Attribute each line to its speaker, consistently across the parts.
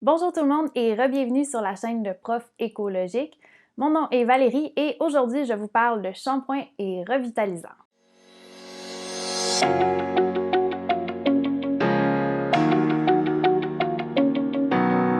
Speaker 1: Bonjour tout le monde et re-bienvenue sur la chaîne de Prof écologique. Mon nom est Valérie et aujourd'hui je vous parle de shampoing et revitalisant.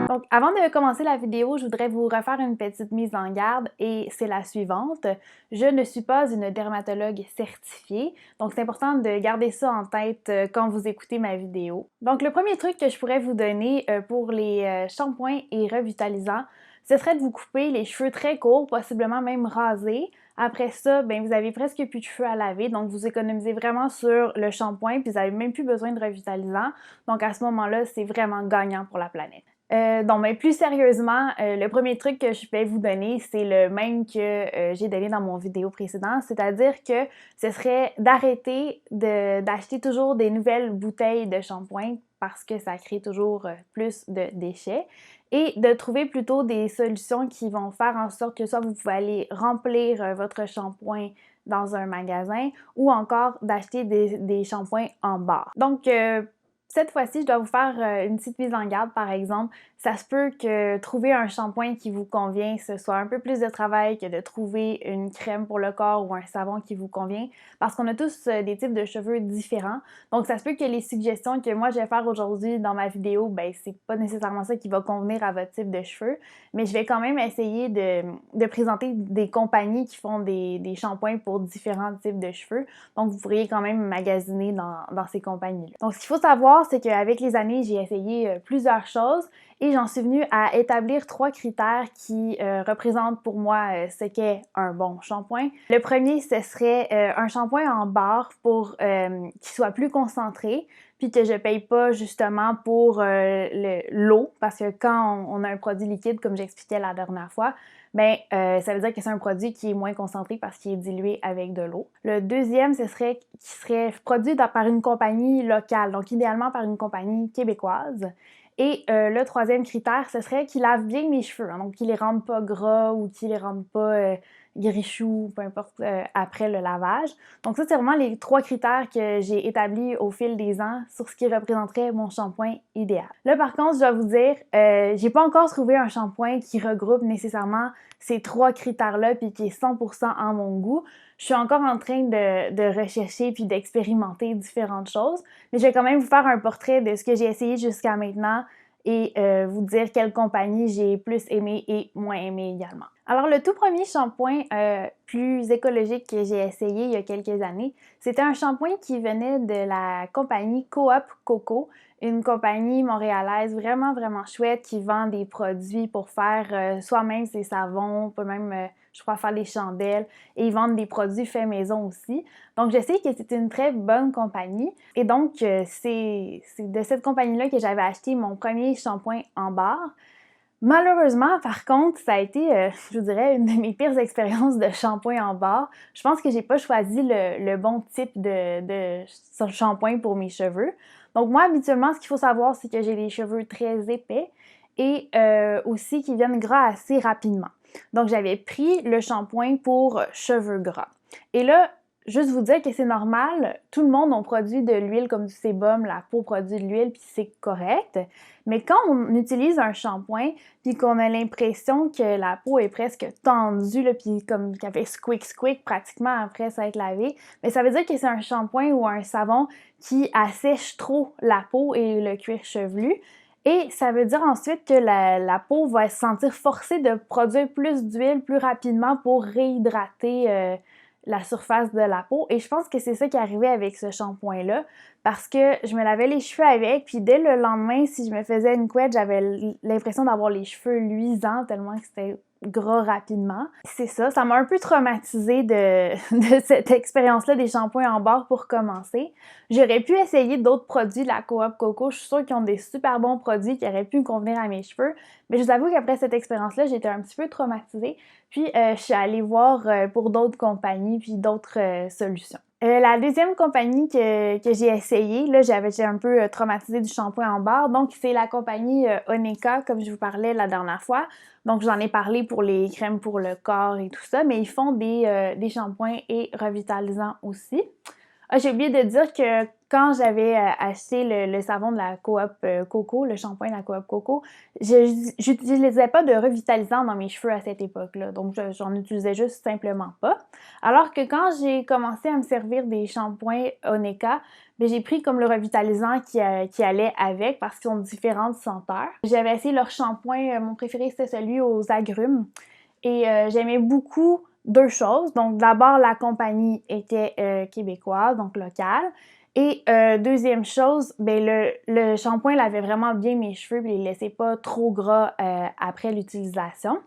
Speaker 1: Donc avant de commencer la vidéo, je voudrais vous refaire une petite mise en garde et c'est la suivante. Je ne suis pas une dermatologue certifiée, donc c'est important de garder ça en tête quand vous écoutez ma vidéo. Donc le premier truc que je pourrais vous donner pour les shampoings et revitalisants, ce serait de vous couper les cheveux très courts, possiblement même rasés. Après ça, ben, vous avez presque plus de cheveux à laver, donc vous économisez vraiment sur le shampoing, puis vous n'avez même plus besoin de revitalisant. Donc à ce moment-là, c'est vraiment gagnant pour la planète. Donc, mais plus sérieusement, le premier truc que je vais vous donner, c'est le même que j'ai donné dans mon vidéo précédente, c'est-à-dire que ce serait d'arrêter d'acheter toujours des nouvelles bouteilles de shampoing parce que ça crée toujours plus de déchets et de trouver plutôt des solutions qui vont faire en sorte que soit vous pouvez aller remplir votre shampoing dans un magasin ou encore d'acheter des shampoings en barre. Donc, cette fois-ci, je dois vous faire une petite mise en garde, par exemple. Ça se peut que trouver un shampoing qui vous convient, ce soit un peu plus de travail que de trouver une crème pour le corps ou un savon qui vous convient, parce qu'on a tous des types de cheveux différents. Donc, ça se peut que les suggestions que moi je vais faire aujourd'hui dans ma vidéo, ben c'est pas nécessairement ça qui va convenir à votre type de cheveux, mais je vais quand même essayer de présenter des compagnies qui font des shampoings pour différents types de cheveux. Donc, vous pourriez quand même magasiner dans ces compagnies-là. Donc, ce qu'il faut savoir, c'est qu'avec les années, j'ai essayé plusieurs choses et j'en suis venue à établir 3 critères qui représentent pour moi ce qu'est un bon shampoing. Le premier, ce serait un shampoing en barre pour qu'il soit plus concentré, puis que je paye pas justement pour l'eau, parce que quand on a un produit liquide, comme j'expliquais la dernière fois, ben ça veut dire que c'est un produit qui est moins concentré parce qu'il est dilué avec de l'eau. Le deuxième, ce serait qu'il serait produit par une compagnie locale, donc idéalement par une compagnie québécoise. Et le troisième critère, ce serait qu'il lave bien mes cheveux, hein, donc qu'il les rende pas gras ou qu'il les rende pas grichous, peu importe, après le lavage. Donc ça, c'est vraiment les 3 critères que j'ai établis au fil des ans sur ce qui représenterait mon shampoing idéal. Là, par contre, je dois vous dire, j'ai pas encore trouvé un shampoing qui regroupe nécessairement ces 3 critères-là puis qui est 100% en mon goût. Je suis encore en train de rechercher puis d'expérimenter différentes choses, mais je vais quand même vous faire un portrait de ce que j'ai essayé jusqu'à maintenant et vous dire quelle compagnie j'ai plus aimé et moins aimé également. Alors, le tout premier shampoing plus écologique que j'ai essayé il y a quelques années, c'était un shampoing qui venait de la compagnie Coop Coco, une compagnie montréalaise vraiment, vraiment chouette qui vend des produits pour faire soi-même ses savons, peut même, je crois, faire des chandelles et ils vendent des produits faits maison aussi. Donc, je sais que c'est une très bonne compagnie et donc, c'est de cette compagnie-là que j'avais acheté mon premier shampoing en barre. Malheureusement, par contre, ça a été, je vous dirais, une de mes pires expériences de shampoing en barre. Je pense que j'ai pas choisi le bon type de shampoing pour mes cheveux. Donc moi, habituellement, ce qu'il faut savoir, c'est que j'ai les cheveux très épais et aussi qui viennent gras assez rapidement. Donc j'avais pris le shampoing pour cheveux gras. Et là, juste vous dire que c'est normal, tout le monde on produit de l'huile comme du sébum, la peau produit de l'huile puis c'est correct. Mais quand on utilise un shampoing puis qu'on a l'impression que la peau est presque tendue là, puis comme qu'elle fait squick squick pratiquement après ça être lavé, mais ça veut dire que c'est un shampoing ou un savon qui assèche trop la peau et le cuir chevelu. Et ça veut dire ensuite que la peau va se sentir forcée de produire plus d'huile plus rapidement pour réhydrater la surface de la peau. Et je pense que c'est ça qui est arrivé avec ce shampoing-là parce que je me lavais les cheveux avec, puis dès le lendemain, si je me faisais une couette, j'avais l'impression d'avoir les cheveux luisants tellement que c'était gras rapidement. C'est ça, ça m'a un peu traumatisée de cette expérience-là des shampoings en barre pour commencer. J'aurais pu essayer d'autres produits de la Coop Coco, je suis sûre qu'ils ont des super bons produits qui auraient pu me convenir à mes cheveux, mais je vous avoue qu'après cette expérience-là, j'étais un petit peu traumatisée, puis je suis allée voir pour d'autres compagnies puis d'autres solutions. La deuxième compagnie que j'ai essayée, là j'étais un peu traumatisée du shampoing en barre, donc c'est la compagnie Oneka, comme je vous parlais la dernière fois. Donc j'en ai parlé pour les crèmes pour le corps et tout ça, mais ils font des shampoings et revitalisants aussi. Ah, j'ai oublié de dire que quand j'avais acheté le savon de la Coop Coco, le shampoing de la Coop Coco, j'utilisais pas de revitalisant dans mes cheveux à cette époque-là. Donc, j'en utilisais juste simplement pas. Alors que quand j'ai commencé à me servir des shampoings Oneka, ben, j'ai pris comme le revitalisant qui allait avec parce qu'ils ont différentes senteurs. J'avais essayé leur shampoing, mon préféré c'était celui aux agrumes. Et j'aimais beaucoup deux choses. Donc, d'abord, la compagnie était québécoise, donc locale. Et deuxième chose, ben le shampoing lavait vraiment bien mes cheveux et les laissait pas trop gras après l'utilisation.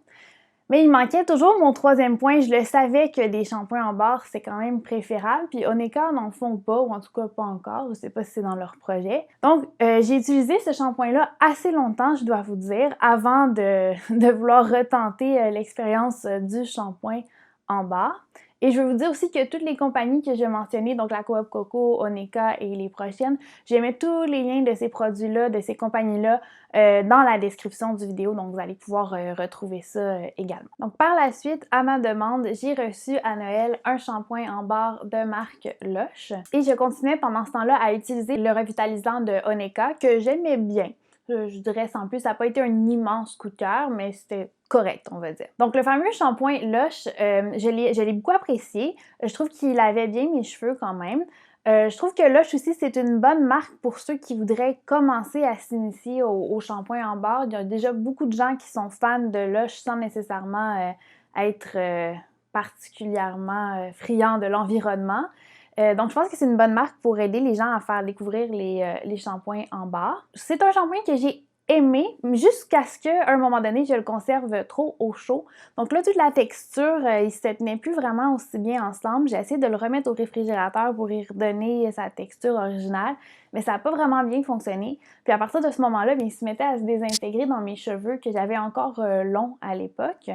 Speaker 1: Mais il manquait toujours mon troisième point. Je le savais que des shampoings en barre, c'est quand même préférable. Puis Oneka n'en font pas, ou en tout cas pas encore. Je sais pas si c'est dans leur projet. Donc, j'ai utilisé ce shampoing-là assez longtemps, je dois vous dire, avant de vouloir retenter l'expérience du shampoing en barre. Et je veux vous dire aussi que toutes les compagnies que j'ai mentionnées, donc la Coop Coco, Oneka et les prochaines, je mets tous les liens de ces produits-là, de ces compagnies-là, dans la description du vidéo, donc vous allez pouvoir retrouver ça également. Donc par la suite, à ma demande, j'ai reçu à Noël un shampoing en barre de marque Lush et je continuais pendant ce temps-là à utiliser le revitalisant de Oneka que j'aimais bien. Je dirais sans plus, ça n'a pas été un immense coup de cœur, mais c'était correct, on va dire. Donc, le fameux shampoing Lush, je l'ai beaucoup apprécié. Je trouve qu'il lavait bien mes cheveux quand même. Je trouve que Lush aussi, c'est une bonne marque pour ceux qui voudraient commencer à s'initier au shampoing en barre. Il y a déjà beaucoup de gens qui sont fans de Lush sans nécessairement être particulièrement friands de l'environnement. Donc, je pense que c'est une bonne marque pour aider les gens à faire découvrir les shampoings en barre. C'est un shampoing que j'ai aimé jusqu'à ce qu'à un moment donné, je le conserve trop au chaud. Donc là, toute la texture, il se tenait plus vraiment aussi bien ensemble. J'ai essayé de le remettre au réfrigérateur pour y redonner sa texture originale, mais ça n'a pas vraiment bien fonctionné. Puis à partir de ce moment-là, il se mettait à se désintégrer dans mes cheveux que j'avais encore longs à l'époque.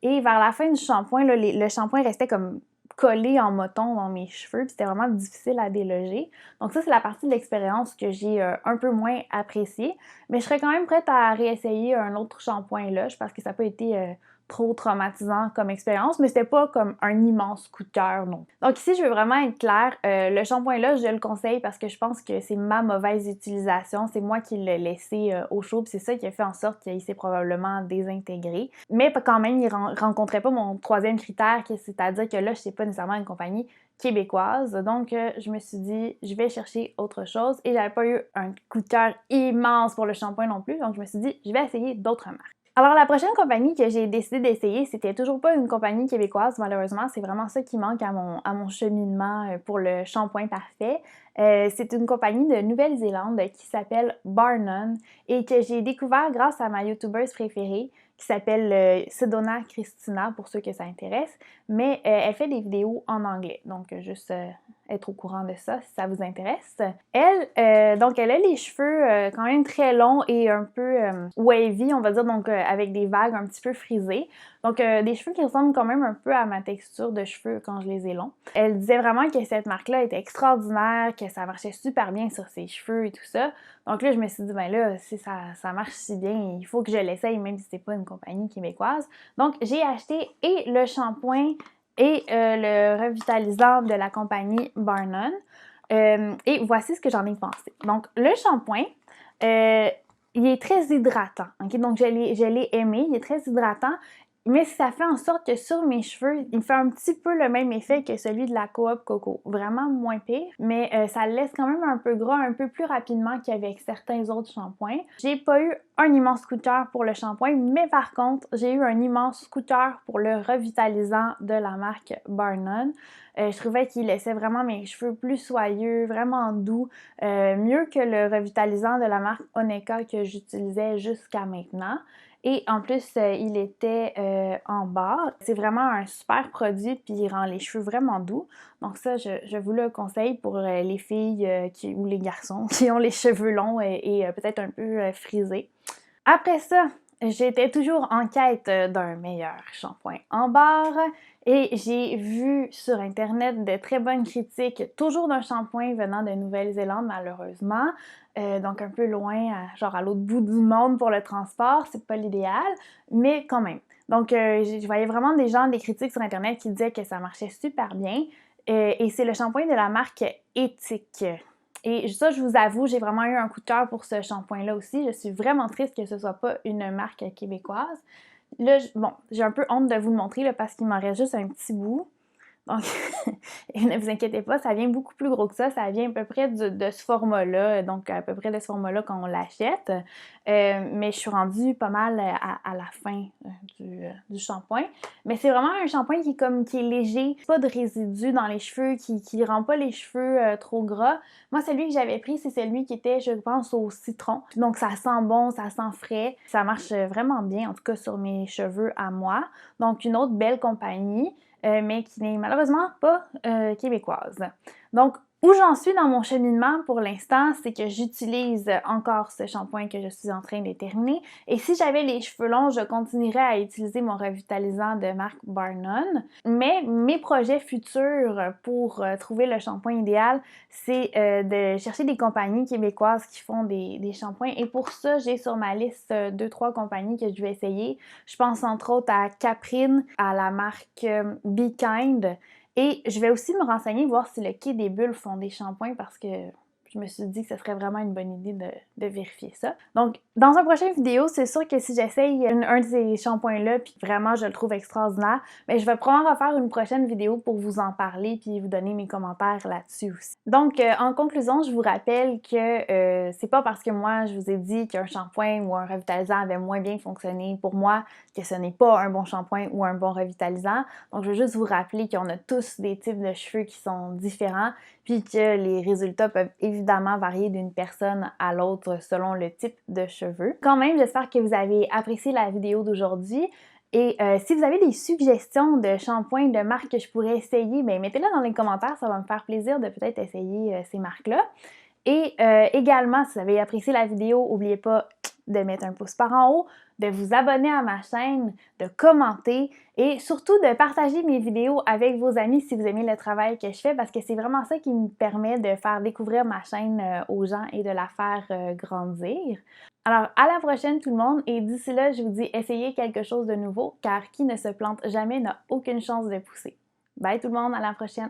Speaker 1: Et vers la fin du shampoing, là, le shampoing restait comme collé en moton dans mes cheveux, puis c'était vraiment difficile à déloger. Donc ça, c'est la partie de l'expérience que j'ai un peu moins appréciée, mais je serais quand même prête à réessayer un autre shampoing Lush parce que ça n'a pas été trop traumatisant comme expérience, mais c'était pas comme un immense coup de cœur, non. Donc ici, je veux vraiment être claire, le shampoing Lush, je le conseille parce que je pense que c'est ma mauvaise utilisation, c'est moi qui l'ai laissé au chaud, puis c'est ça qui a fait en sorte qu'il s'est probablement désintégré. Mais quand même, il rencontrait pas mon troisième critère, c'est-à-dire que Lush, c'est pas nécessairement une compagnie québécoise. Donc, je me suis dit, je vais chercher autre chose et j'avais pas eu un coup de cœur immense pour le shampoing non plus. Donc, je me suis dit, je vais essayer d'autres marques. Alors, la prochaine compagnie que j'ai décidé d'essayer, c'était toujours pas une compagnie québécoise, malheureusement. C'est vraiment ça qui manque à mon cheminement pour le shampoing parfait. C'est une compagnie de Nouvelle-Zélande qui s'appelle Bar None et que j'ai découvert grâce à ma youtubeuse préférée qui s'appelle Sedona Christina, pour ceux que ça intéresse, mais elle fait des vidéos en anglais, donc juste être au courant de ça si ça vous intéresse. Elle, donc elle a les cheveux quand même très longs et un peu wavy, on va dire, donc avec des vagues un petit peu frisées. Donc des cheveux qui ressemblent quand même un peu à ma texture de cheveux quand je les ai longs. Elle disait vraiment que cette marque-là était extraordinaire, que ça marchait super bien sur ses cheveux et tout ça. Donc là, je me suis dit, ben là, si ça marche si bien, il faut que je l'essaye, même si c'est pas une compagnie québécoise. Donc, j'ai acheté et le shampoing et le revitalisant de la compagnie Bar None. Et voici ce que j'en ai pensé. Donc, le shampoing, il est très hydratant. Okay? Donc, je l'ai aimé. Il est très hydratant. Mais ça fait en sorte que sur mes cheveux, il fait un petit peu le même effet que celui de la Coop Coco. Vraiment moins pire, mais ça le laisse quand même un peu gras, un peu plus rapidement qu'avec certains autres shampoings. J'ai pas eu un immense coup de cœur pour le shampoing, mais par contre, j'ai eu un immense coup de cœur pour le revitalisant de la marque Bar None. Je trouvais qu'il laissait vraiment mes cheveux plus soyeux, vraiment doux, mieux que le revitalisant de la marque Oneka que j'utilisais jusqu'à maintenant. Et en plus, il était en barre. C'est vraiment un super produit, puis il rend les cheveux vraiment doux. Donc ça, je vous le conseille pour les filles ou les garçons qui ont les cheveux longs et peut-être un peu frisés. Après ça, j'étais toujours en quête d'un meilleur shampoing en barre et j'ai vu sur internet de très bonnes critiques, toujours d'un shampoing venant de Nouvelle-Zélande malheureusement, donc un peu loin, genre à l'autre bout du monde pour le transport, c'est pas l'idéal, mais quand même. Donc je voyais vraiment des critiques sur internet qui disaient que ça marchait super bien. et c'est le shampoing de la marque Éthique. Et ça, je vous avoue, j'ai vraiment eu un coup de cœur pour ce shampoing-là aussi. Je suis vraiment triste que ce soit pas une marque québécoise. Là, bon, j'ai un peu honte de vous le montrer là, parce qu'il m'en reste juste un petit bout. Donc, ne vous inquiétez pas, ça vient beaucoup plus gros que ça vient à peu près de ce format-là, donc à peu près de ce format-là quand on l'achète. Mais je suis rendue pas mal à la fin du shampoing. Mais c'est vraiment un shampoing qui est léger, pas de résidus dans les cheveux, qui rend pas les cheveux trop gras. Moi, celui que j'avais pris, c'est celui qui était, je pense, au citron. Donc, ça sent bon, ça sent frais. Ça marche vraiment bien, en tout cas sur mes cheveux à moi. Donc, une autre belle compagnie. Mais qui n'est malheureusement pas québécoise. Donc, où j'en suis dans mon cheminement pour l'instant, c'est que j'utilise encore ce shampoing que je suis en train de terminer. Et si j'avais les cheveux longs, je continuerais à utiliser mon revitalisant de marque Barnon. Mais mes projets futurs pour trouver le shampoing idéal, c'est de chercher des compagnies québécoises qui font des shampoings. Et pour ça, j'ai sur ma liste 2-3 compagnies que je vais essayer. Je pense entre autres à Caprine, à la marque Be Kind. Et je vais aussi me renseigner, voir si le Quai des Bulles font des shampoings parce que je me suis dit que ce serait vraiment une bonne idée de vérifier ça. Donc, dans une prochaine vidéo, c'est sûr que si j'essaye un de ces shampoings-là, puis vraiment je le trouve extraordinaire, mais je vais probablement refaire une prochaine vidéo pour vous en parler puis vous donner mes commentaires là-dessus aussi. Donc, en conclusion, je vous rappelle que c'est pas parce que moi, je vous ai dit qu'un shampoing ou un revitalisant avait moins bien fonctionné pour moi que ce n'est pas un bon shampoing ou un bon revitalisant. Donc, je veux juste vous rappeler qu'on a tous des types de cheveux qui sont différents, puis que les résultats peuvent évidemment varier d'une personne à l'autre selon le type de cheveux. Quand même, j'espère que vous avez apprécié la vidéo d'aujourd'hui. Et si vous avez des suggestions de shampoings de marques que je pourrais essayer, bien mettez-les dans les commentaires, ça va me faire plaisir de peut-être essayer ces marques-là. Et également, si vous avez apprécié la vidéo, n'oubliez pas de mettre un pouce par en haut, de vous abonner à ma chaîne, de commenter et surtout de partager mes vidéos avec vos amis si vous aimez le travail que je fais parce que c'est vraiment ça qui me permet de faire découvrir ma chaîne aux gens et de la faire grandir. Alors, à la prochaine tout le monde et d'ici là, je vous dis essayez quelque chose de nouveau car qui ne se plante jamais n'a aucune chance de pousser. Bye tout le monde, à la prochaine!